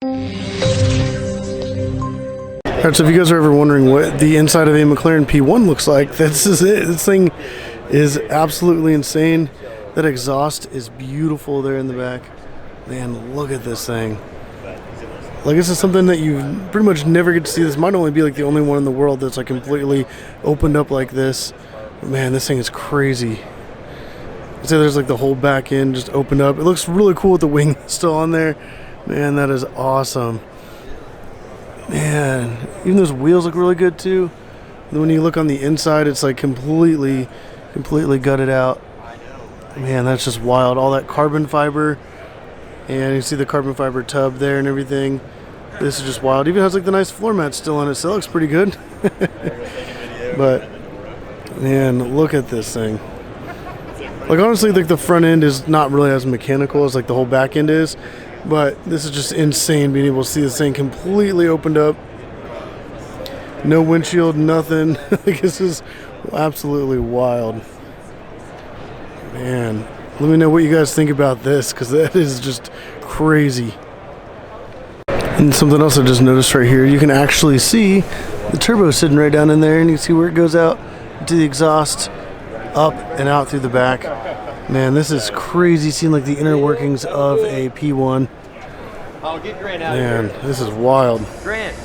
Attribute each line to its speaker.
Speaker 1: Alright, so if you guys are ever wondering what the inside of a McLaren P1 looks like, this is it. This thing is absolutely insane. That exhaust is beautiful there in the back. Man, look at this thing. Like, this is something that you pretty much never get to see. This might only be like the only one in the world that's like completely opened up like this. But man, this thing is crazy. So there's like the whole back end just opened up. It looks really cool with the wing still on there. Man, that is awesome. Man, even those wheels look really good too. And when you look on the inside, it's like completely gutted out. Man, that's just wild. All that carbon fiber, and you see the carbon fiber tub there and everything. This is just wild. Even has like the nice floor mat still on it, so it looks pretty good. But man, look at this thing. Like, honestly, like the front end is not really as mechanical as like the whole back end is. But this is just insane being able to see this thing completely opened up. No windshield, nothing. Like, this is absolutely wild. Man, let me know what you guys think about this, because that is just crazy. And something else I just noticed right here, you can actually see the turbo sitting right down in there, and you see where it goes out to the exhaust, up and out through the back. Man, this is crazy seeing like the inner workings of a P1.
Speaker 2: I'll get Grant out
Speaker 1: Man,
Speaker 2: of here.
Speaker 1: this is wild.
Speaker 2: Grant.